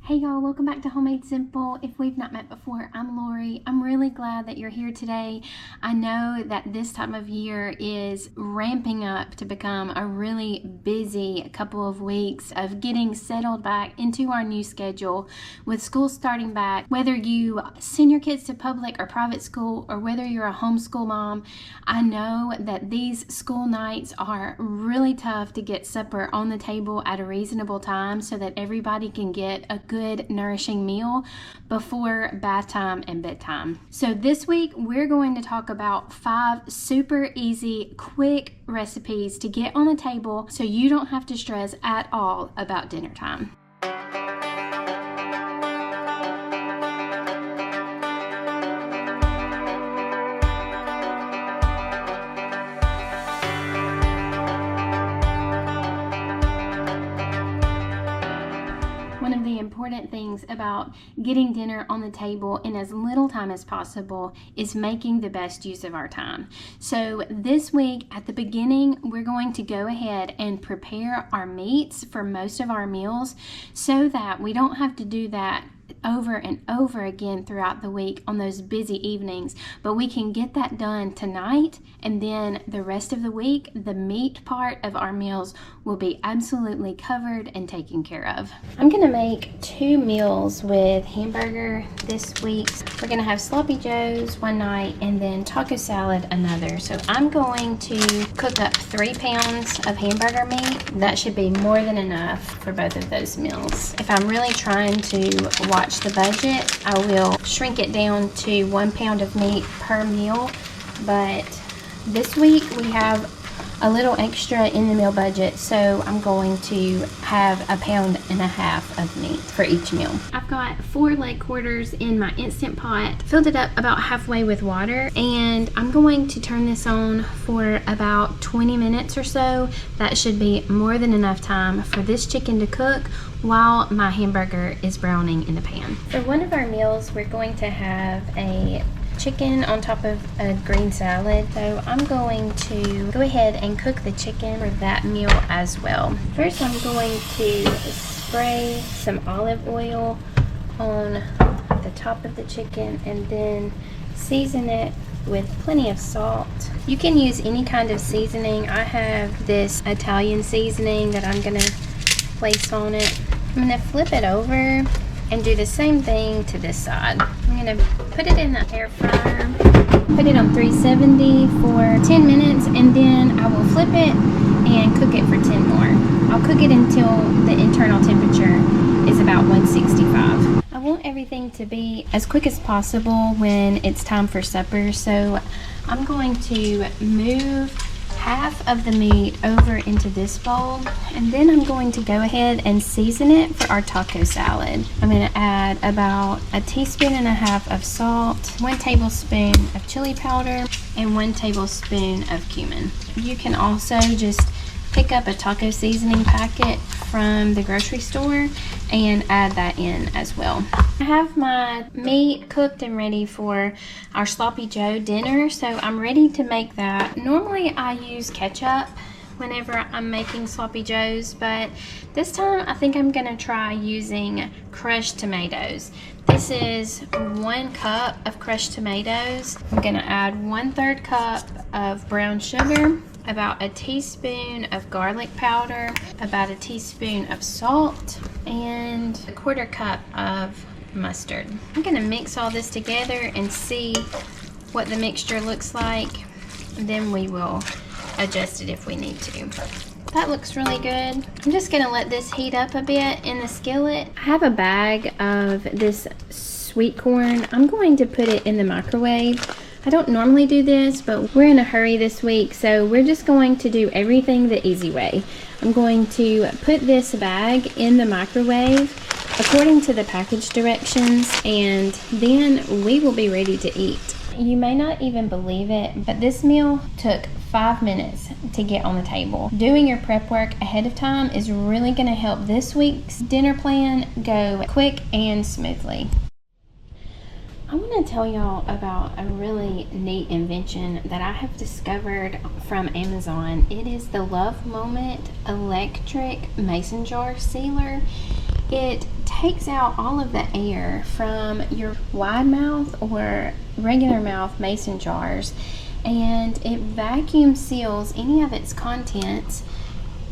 Hey y'all, welcome back to Homemade Simple. If we've not met before, I'm Lori. I'm really glad that you're here today. I know that this time of year is ramping up to become a really busy couple of weeks of getting settled back into our new schedule with school starting back. Whether you send your kids to public or private school or whether you're a homeschool mom, I know that these school nights are really tough to get supper on the table at a reasonable time so that everybody can get a good nourishing meal before bath time and bedtime. So this week we're going to talk about 5 super easy, quick recipes to get on the table so you don't have to stress at all about dinner time. One of the important things about getting dinner on the table in as little time as possible is making the best use of our time. So this week at the beginning, we're going to go ahead and prepare our meats for most of our meals so that we don't have to do that over and over again throughout the week on those busy evenings, but we can get that done tonight, and then the rest of the week the meat part of our meals will be absolutely covered and taken care of. I'm gonna make 2 meals with hamburger this week. We're gonna have sloppy joes one night and then taco salad another. So I'm going to cook up 3 pounds of hamburger meat. That should be more than enough for both of those meals. If I'm really trying to watch the budget, I will shrink it down to 1 pound of meat per meal, but this week we have a little extra in the meal budget, so I'm going to have 1.5 pounds of meat for each meal. I've got 4 leg quarters in my Instant Pot, filled it up about halfway with water, and I'm going to turn this on for about 20 minutes or so. That should be more than enough time for this chicken to cook while my hamburger is browning in the pan. For one of our meals, we're going to have a chicken on top of a green salad, so I'm going to go ahead and cook the chicken for that meal as well. First, I'm going to spray some olive oil on the top of the chicken and then season it with plenty of salt. You can use any kind of seasoning. I have this Italian seasoning that I'm gonna place on it. I'm gonna flip it over and do the same thing to this side. I'm gonna put it in the air fryer, put it on 370 for 10 minutes, and then I will flip it and cook it for 10 more. I'll cook it until the internal temperature is about 165. I want everything to be as quick as possible when it's time for supper, so I'm going to move half of the meat over into this bowl, and then I'm going to go ahead and season it for our taco salad. I'm going to add about 1.5 teaspoons of salt, 1 tablespoon of chili powder, and 1 tablespoon of cumin. You can also just pick up a taco seasoning packet from the grocery store and add that in as well. I have my meat cooked and ready for our sloppy joe dinner, so I'm ready to make that. Normally I use ketchup whenever I'm making sloppy joes, but this time I think I'm gonna try using crushed tomatoes. This is 1 cup of crushed tomatoes. I'm gonna add 1/3 cup of brown sugar, about 1 teaspoon of garlic powder, about 1 teaspoon of salt, and 1/4 cup of mustard. I'm gonna mix all this together and see what the mixture looks like, and then we will adjust it if we need to. That looks really good. I'm just gonna let this heat up a bit in the skillet. I have a bag of this sweet corn. I'm going to put it in the microwave. I don't normally do this, but we're in a hurry this week, so we're just going to do everything the easy way. I'm going to put this bag in the microwave according to the package directions, and then we will be ready to eat. You may not even believe it, but this meal took 5 minutes to get on the table. Doing your prep work ahead of time is really going to help this week's dinner plan go quick and smoothly. I want to tell y'all about a really neat invention that I have discovered from Amazon. It is the Love Moment electric mason jar sealer. It takes out all of the air from your wide mouth or regular mouth mason jars, and it vacuum seals any of its contents.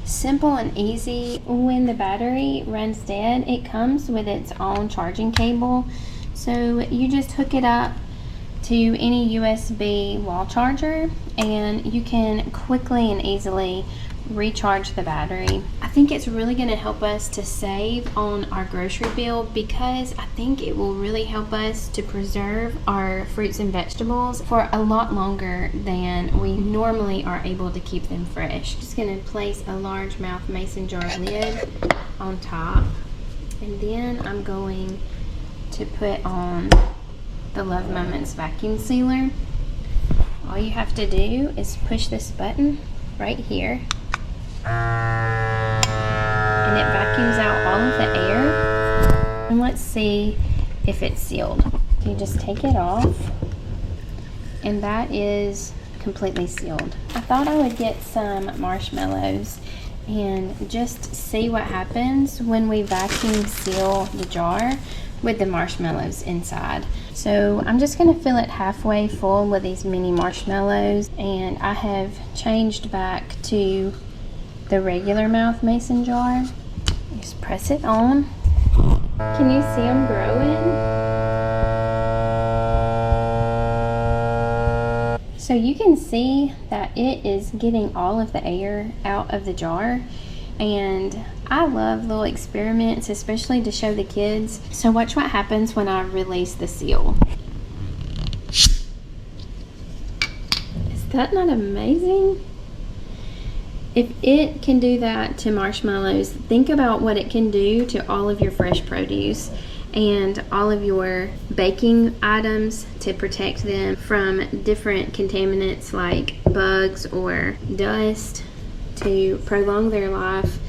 Simple and easy. When the battery runs dead, it comes with its own charging cable, so you just hook it up to any USB wall charger and you can quickly and easily recharge the battery. I think it's really going to help us to save on our grocery bill, because I think it will really help us to preserve our fruits and vegetables for a lot longer than we normally are able to keep them fresh. Just going to place a largemouth mason jar lid on top, and then I'm going to put on the Love Moments vacuum sealer. All you have to do is push this button right here, and it vacuums out all of the air. And let's see if it's sealed. You just take it off, and that is completely sealed. I thought I would get some marshmallows and just see what happens when we vacuum seal the jar with the marshmallows inside. So I'm just going to fill it halfway full with these mini marshmallows, and I have changed back to the regular mouth mason jar. Just press it on. Can you see them growing? So you can see that it is getting all of the air out of the jar, and I love little experiments, especially to show the kids. So watch what happens when I release the seal. Is that not amazing? If it can do that to marshmallows, think about what it can do to all of your fresh produce and all of your baking items to protect them from different contaminants like bugs or dust, to prolong their life.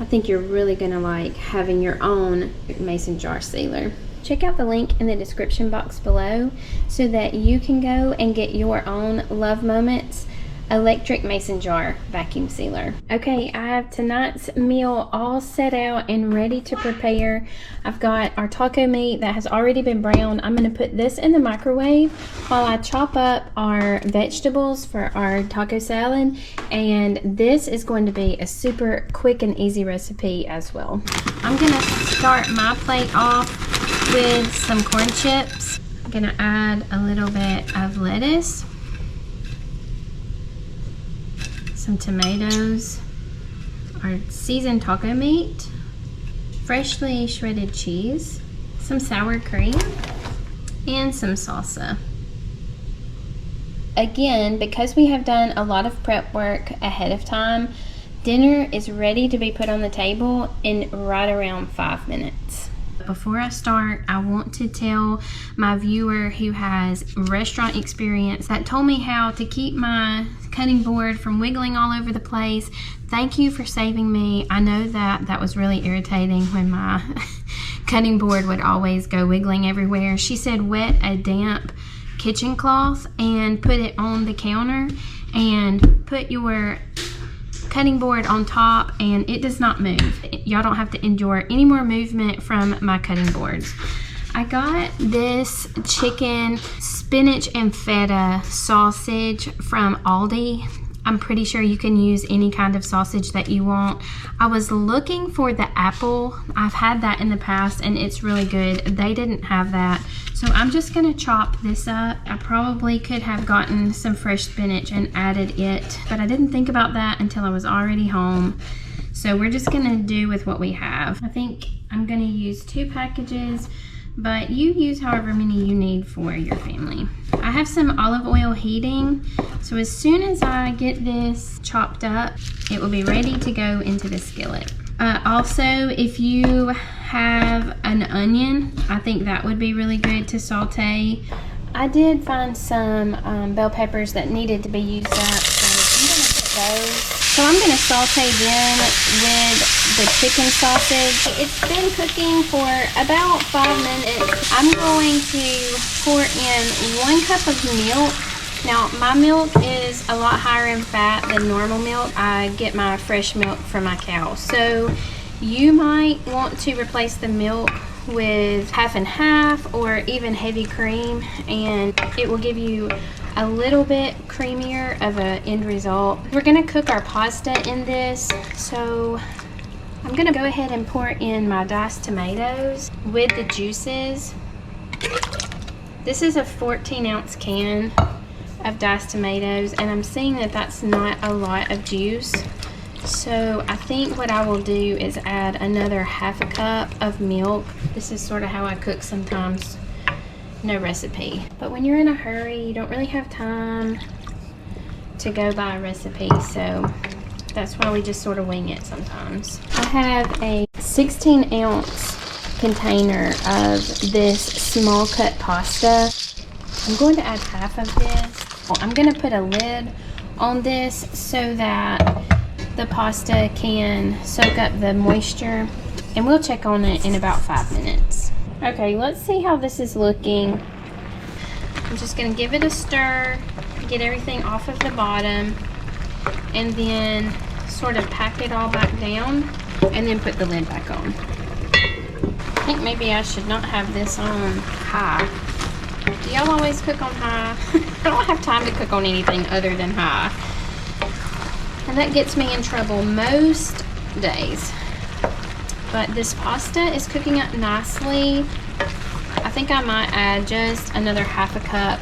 I think you're really gonna like having your own mason jar sealer. Check out the link in the description box below so that you can go and get your own Love Moments electric mason jar vacuum sealer. Okay, I have tonight's meal all set out and ready to prepare. I've got our taco meat that has already been browned. I'm going to put this in the microwave while I chop up our vegetables for our taco salad, and this is going to be a super quick and easy recipe as well. I'm going to start my plate off with some corn chips. I'm going to add a little bit of lettuce, some tomatoes, our seasoned taco meat, freshly shredded cheese, some sour cream, and some salsa. Again, because we have done a lot of prep work ahead of time, dinner is ready to be put on the table in right around 5 minutes. Before I start, I want to tell my viewer who has restaurant experience that told me how to keep my cutting board from wiggling all over the place. Thank you for saving me. I know that was really irritating when my cutting board would always go wiggling everywhere. She said wet a damp kitchen cloth and put it on the counter and put your cutting board on top, and it does not move. Y'all don't have to endure any more movement from my cutting boards. I got this chicken spinach and feta sausage from Aldi. I'm pretty sure you can use any kind of sausage that you want. I was looking for the apple. I've had that in the past and it's really good. They didn't have that. So I'm just gonna chop this up. I probably could have gotten some fresh spinach and added it, but I didn't think about that until I was already home. So we're just gonna do with what we have. I think I'm gonna use 2 packages, but you use however many you need for your family. I have some olive oil heating, so as soon as I get this chopped up, it will be ready to go into the skillet. Also, if you have an onion, I think that would be really good to saute. I did find some bell peppers that needed to be used up, so I'm gonna put those. So I'm gonna saute them with the chicken sausage. It's been cooking for about 5 minutes. I'm going to pour in 1 cup of milk. Now, my milk is a lot higher in fat than normal milk. I get my fresh milk from my cow. So You might want to replace the milk with half and half or even heavy cream, and it will give you a little bit creamier of an end result. We're gonna cook our pasta in this, so I'm gonna go ahead and pour in my diced tomatoes with the juices. This is a 14-ounce can of diced tomatoes, and I'm seeing that that's not a lot of juice. So I think what I will do is add another half a cup of milk. This is sort of how I cook sometimes, no recipe. But when you're in a hurry, you don't really have time to go by a recipe, so that's why we just sort of wing it sometimes. I have a 16-ounce container of this small cut pasta. I'm going to add half of this. I'm going to put a lid on this so that the pasta can soak up the moisture, and we'll check on it in about 5 minutes. Okay, let's see how this is looking. I'm just going to give it a stir, get everything off of the bottom, and then sort of pack it all back down, and then put the lid back on. I think maybe I should not have this on high. Do y'all always cook on high? I don't have time to cook on anything other than high. And that gets me in trouble most days. But this pasta is cooking up nicely. I think I might add just another half a cup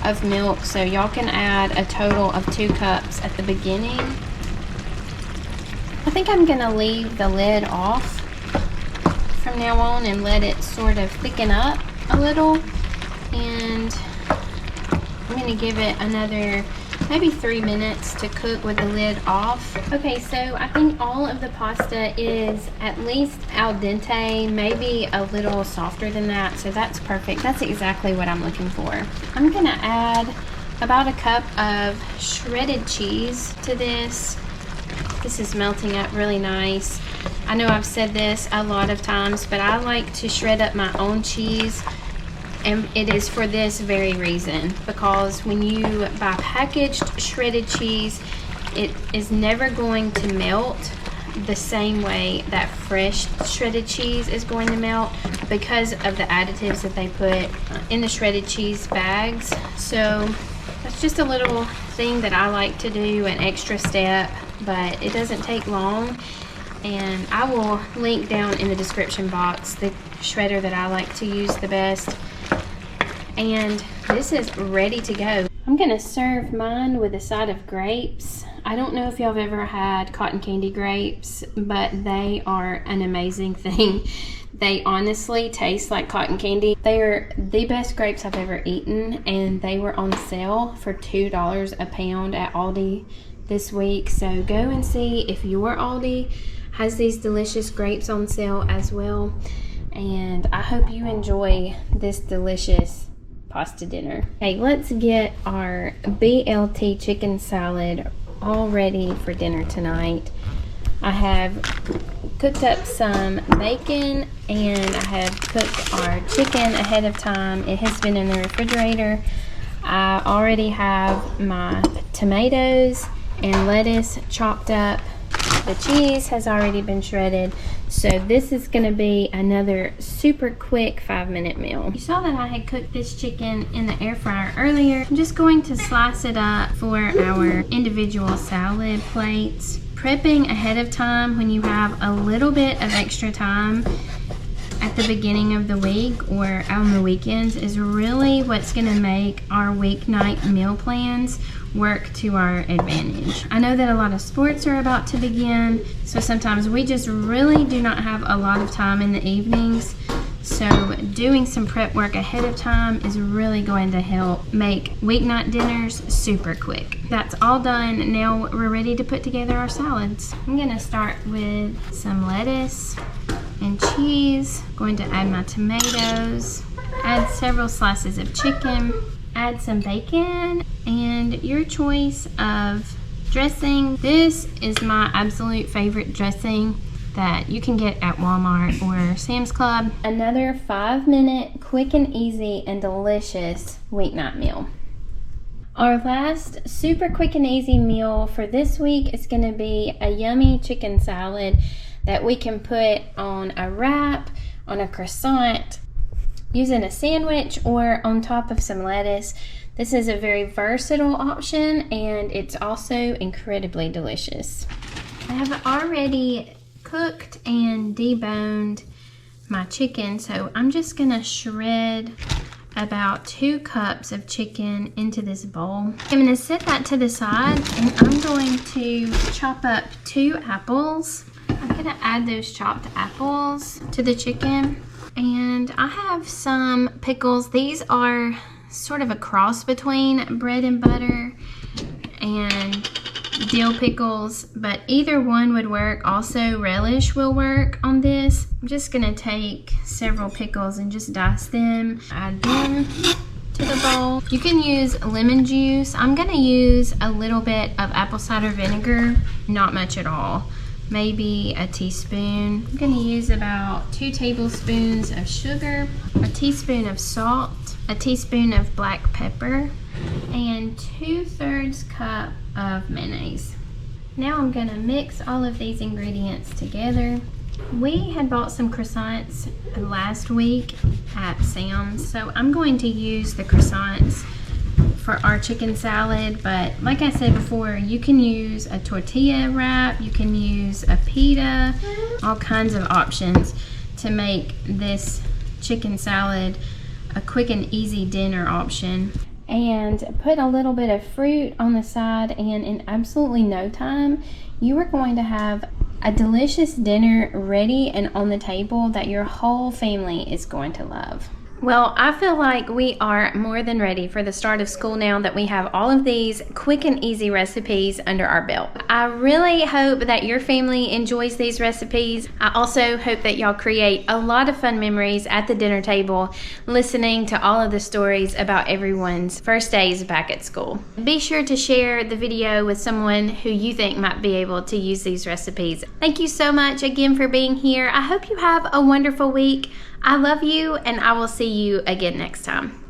of milk, so y'all can add a total of 2 cups at the beginning. I think I'm gonna leave the lid off from now on and let it sort of thicken up a little. And I'm gonna give it another maybe 3 minutes to cook with the lid off. Okay, so I think all of the pasta is at least al dente, maybe a little softer than that, so that's perfect. That's exactly what I'm looking for. I'm gonna add about a cup of shredded cheese to this. This is melting up really nice. I know I've said this a lot of times, but I like to shred up my own cheese. And it is for this very reason, because when you buy packaged shredded cheese, it is never going to melt the same way that fresh shredded cheese is going to melt because of the additives that they put in the shredded cheese bags. So that's just a little thing that I like to do, an extra step, but it doesn't take long. And I will link down in the description box the shredder that I like to use the best. And this is ready to go. I'm gonna serve mine with a side of grapes. I don't know if y'all have ever had cotton candy grapes, but they are an amazing thing. They honestly taste like cotton candy. They are the best grapes I've ever eaten, and they were on sale for $2 a pound at Aldi this week. So go and see if your Aldi has these delicious grapes on sale as well. And I hope you enjoy this delicious pasta dinner. Okay, let's get our BLT chicken salad all ready for dinner tonight. I have cooked up some bacon, and I have cooked our chicken ahead of time. It has been in the refrigerator. I already have my tomatoes and lettuce chopped up. The cheese has already been shredded. So this is going to be another super quick 5-minute meal. You saw that I had cooked this chicken in the air fryer earlier. I'm just going to slice it up for our individual salad plates. Prepping ahead of time when you have a little bit of extra time at the beginning of the week or on the weekends is really what's going to make our weeknight meal plans work to our advantage. I know that a lot of sports are about to begin, so sometimes we just really do not have a lot of time in the evenings. So doing some prep work ahead of time is really going to help make weeknight dinners super quick. That's all done. Now we're ready to put together our salads. I'm gonna start with some lettuce and cheese. I'm going to add my tomatoes, add several slices of chicken, add some bacon, and your choice of dressing. This is my absolute favorite dressing that you can get at Walmart or Sam's Club. Another 5-minute quick and easy and delicious weeknight meal. Our last super quick and easy meal for this week is going to be a yummy chicken salad that we can put on a wrap, on a croissant, use in a sandwich, or on top of some lettuce. This is a very versatile option, and it's also incredibly delicious. I have already cooked and deboned my chicken, so I'm just gonna shred about 2 cups of chicken into this bowl. I'm gonna set that to the side, and I'm going to chop up 2 apples. I'm gonna add those chopped apples to the chicken. And I have some pickles. These are sort of a cross between bread and butter and dill pickles, but either one would work. Also, relish will work on this. I'm just gonna take several pickles and just dice them, add them to the bowl. You can use lemon juice. I'm gonna use a little bit of apple cider vinegar, not much at all. Maybe a teaspoon. I'm gonna use about 2 tablespoons of sugar, a teaspoon of salt, a teaspoon of black pepper, and 2/3 cup of mayonnaise. Now I'm gonna mix all of these ingredients together. We had bought some croissants last week at Sam's, so I'm going to use the croissants for our chicken salad, but like I said before, you can use a tortilla wrap, you can use a pita, all kinds of options to make this chicken salad a quick and easy dinner option. And put a little bit of fruit on the side, and in absolutely no time, you are going to have a delicious dinner ready and on the table that your whole family is going to love. Well, I feel like we are more than ready for the start of school now that we have all of these quick and easy recipes under our belt. I really hope that your family enjoys these recipes. I also hope that y'all create a lot of fun memories at the dinner table, listening to all of the stories about everyone's first days back at school. Be sure to share the video with someone who you think might be able to use these recipes. Thank you so much again for being here. I hope you have a wonderful week. I love you, and I will see you again next time.